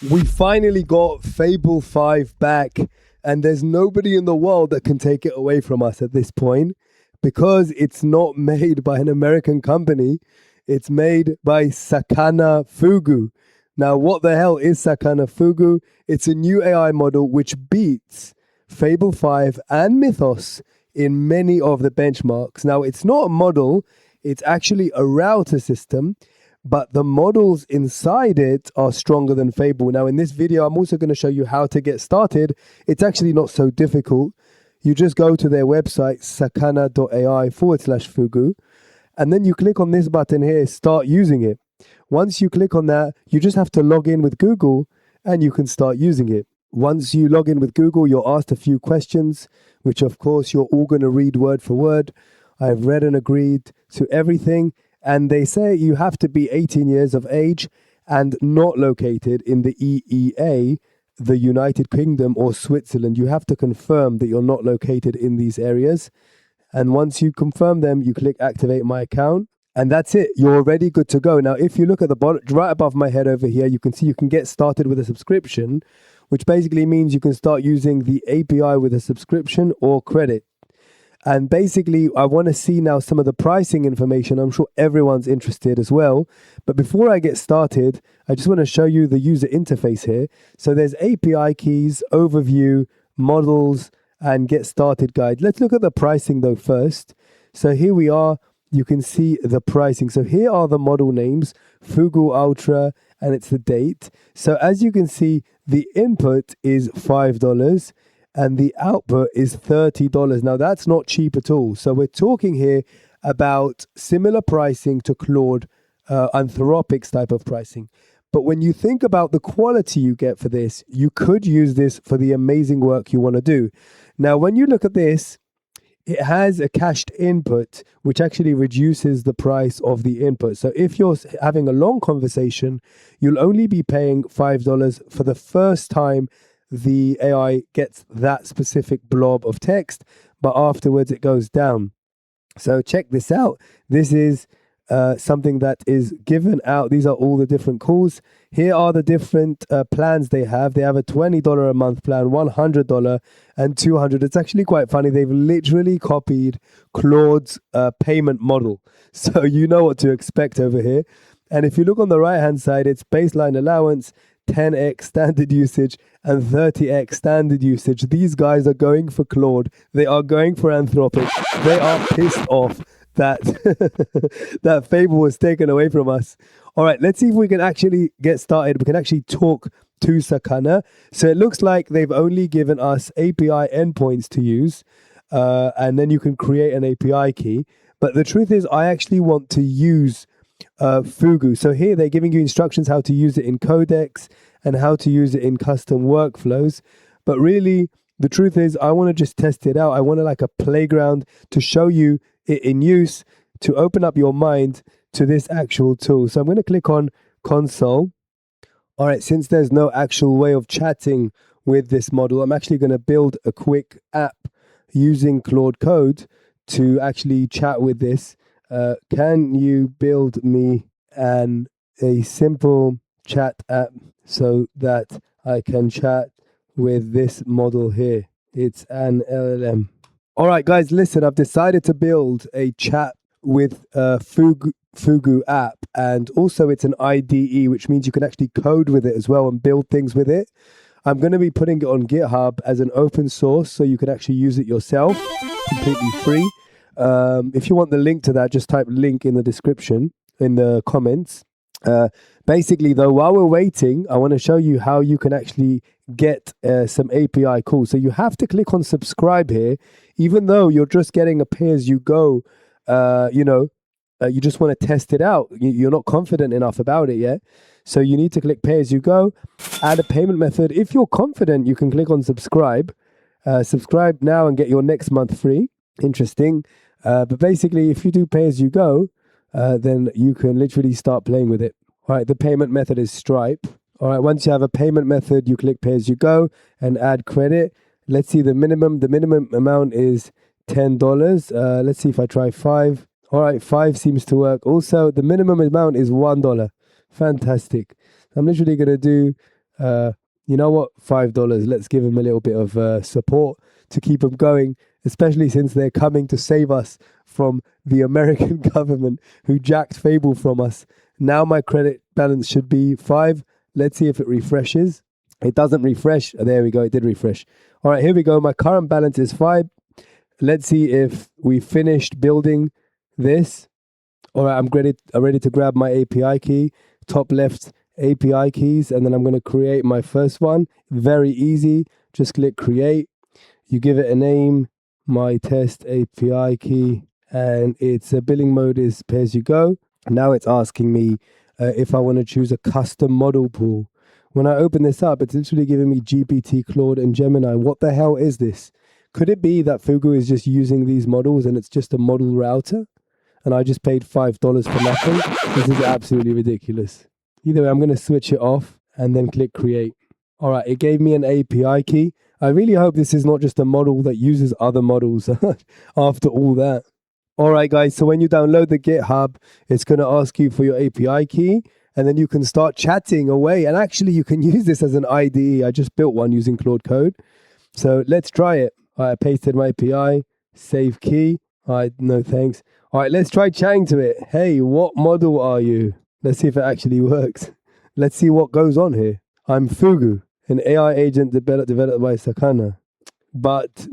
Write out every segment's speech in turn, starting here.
We finally got Fable 5 back, and there's nobody in the world that can take it away from us at this point because it's not made by an American company. It's made by Sakana Fugu. Now, what the hell is Sakana Fugu? It's a new AI model which beats Fable 5 and Mythos in many of the benchmarks. Now, it's not a model, it's actually a router system, but the models inside it are stronger than Fable. Now, in this video, I'm also going to show you how to get started. It's actually not so difficult. You just go to their website, sakana.ai/Fugu, and then you click on this button here, start using it. Once you click on that, you just have to log in with Google and you can start using it. Once you log in with Google, you're asked a few questions, which of course you're all going to read word for word. I've read and agreed to everything. And they say you have to be 18 years of age and not located in the EEA, the United Kingdom or Switzerland. You have to confirm that you're not located in these areas. And once you confirm them, you click activate my account. And that's it. You're already good to go. Now, if you look at the bottom, right above my head over here, you can see you can get started with a subscription, which basically means you can start using the API with a subscription or credit. And basically, I want to see now some of the pricing information. I'm sure everyone's interested as well. But before I get started, I just want to show you the user interface here. So there's API keys, overview, models, and get started guide. Let's look at the pricing though first. So here we are. You can see the pricing. So here are the model names, Fugu Ultra, and it's the date. So as you can see, the input is $5. And the output is $30. Now, that's not cheap at all. So we're talking here about similar pricing to Claude, Anthropic's type of pricing. But when you think about the quality you get for this, you could use this for the amazing work you want to do. Now, when you look at this, it has a cached input, which actually reduces the price of the input. So if you're having a long conversation, you'll only be paying $5 for the first time the AI gets that specific blob of text, but afterwards it goes down. So check this out. This is something that is given out. These are all the different calls. Here are the different plans they have. They have a $20 a month plan, $100 and $200. It's actually quite funny. They've literally copied Claude's payment model. So you know what to expect over here. And if you look on the right-hand side, it's baseline allowance, 10x standard usage and 30x standard usage. These guys are going for Claude. They are going for Anthropic. They are pissed off that that Fable was taken away from us. All right, let's see if we can actually get started. We can actually talk to Sakana. So it looks like they've only given us API endpoints to use, and then you can create an API key. But the truth is, I actually want to use Fugu. So here they're giving you instructions how to use it in Codex and how to use it in custom workflows. But really, the truth is, I want to just test it out. I want to like a playground to show you it in use, to open up your mind to this actual tool. So I'm going to click on console. All right, since there's no actual way of chatting with this model, I'm actually going to build a quick app using Claude Code to actually chat with this. Can you build me a simple chat app so that I can chat with this model here? It's an LLM. All right, guys, listen, I've decided to build a chat with Fugu app, and also it's an IDE, which means you can actually code with it as well and build things with it. I'm going to be putting it on GitHub as an open source, so you can actually use it yourself, completely free. If you want the link to that, just type link in the description, in the comments. Basically, though, while we're waiting, I want to show you how you can actually get some API calls. So you have to click on subscribe here, even though you're just getting a pay-as-you-go, you just want to test it out. You're not confident enough about it yet. So you need to click pay-as-you-go, add a payment method. If you're confident, you can click on subscribe. Subscribe now and get your next month free. Interesting. But basically, if you do pay as you go, then you can literally start playing with it. All right, the payment method is Stripe. All right, once you have a payment method, you click pay as you go and add credit. Let's see the minimum. The minimum amount is $10. Let's see if I try 5. All right, 5 seems to work. Also, the minimum amount is $1. Fantastic. I'm literally going to do You know what? $5. Let's give them a little bit of support to keep them going, especially since they're coming to save us from the American government who jacked Fable from us. Now my credit balance should be 5. Let's see if it refreshes. It doesn't refresh. Oh, there we go. It did refresh. All right, here we go. My current balance is 5. Let's see if we finished building this. All right, I'm ready to grab my API key. Top left API keys, and then I'm going to create my first one. Very easy. Just click create. You give it a name, my test API key, and its billing mode is pay as you go. Now it's asking me if I want to choose a custom model pool. When I open this up, it's literally giving me GPT, Claude, and Gemini. What the hell is this? Could it be that Fugu is just using these models and it's just a model router? And I just paid $5 for nothing? This is absolutely ridiculous. Either way, I'm going to switch it off and then click create. All right, it gave me an API key. I really hope this is not just a model that uses other models after all that. All right, guys, so when you download the GitHub, it's going to ask you for your API key, and then you can start chatting away. And actually, you can use this as an IDE. I just built one using Claude Code. So let's try it. All right, I pasted my API, save key. All right, no thanks. All right, let's try chatting to it. Hey, what model are you? Let's see if it actually works. Let's see what goes on here. I'm Fugu, an AI agent developed by Sakana. But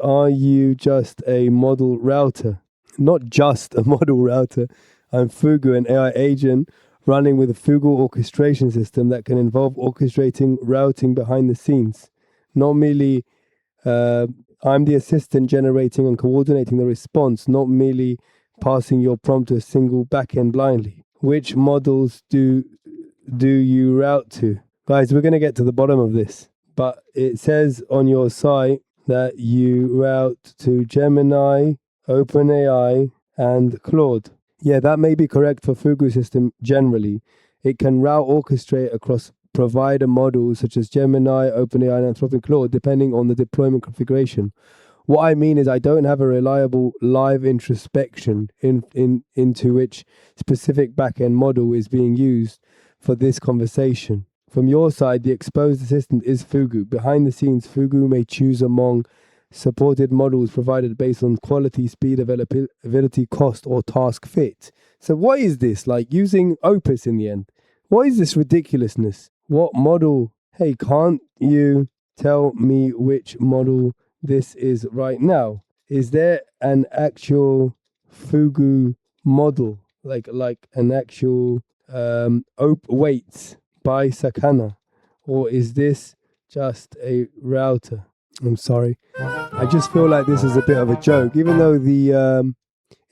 are you just a model router? Not just a model router. I'm Fugu, an AI agent running with a Fugu orchestration system that can involve orchestrating routing behind the scenes. Not merely, I'm the assistant generating and coordinating the response, not merely passing your prompt to a single backend blindly. Which models do you route to? Guys, we're going to get to the bottom of this. But it says on your site that you route to Gemini, OpenAI, and Claude. Yeah, that may be correct for Fugu system generally. It can route orchestrate across provider models such as Gemini, OpenAI, and Anthropic Claude, depending on the deployment configuration. What I mean is I don't have a reliable live introspection into which specific backend model is being used for this conversation. From your side, the exposed assistant is Fugu. Behind the scenes, Fugu may choose among supported models provided based on quality, speed, availability, cost, or task fit. So what is this? Like using Opus in the end? What is this ridiculousness? What model? Hey, can't you tell me which model this is right now? Is there an actual Fugu model? Like an actual weights by Sakana? Or is this just a router? I'm sorry. I just feel like this is a bit of a joke. Even though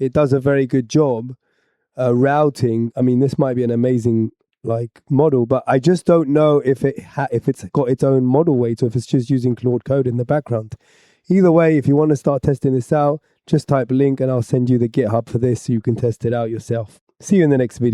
it does a very good job routing. I mean, this might be an amazing model, but I just don't know if it's got its own model weight or if it's just using Claude Code in the background. Either way, if you want to start testing this out, just type link and I'll send you the GitHub for this so you can test it out yourself. See you in the next video.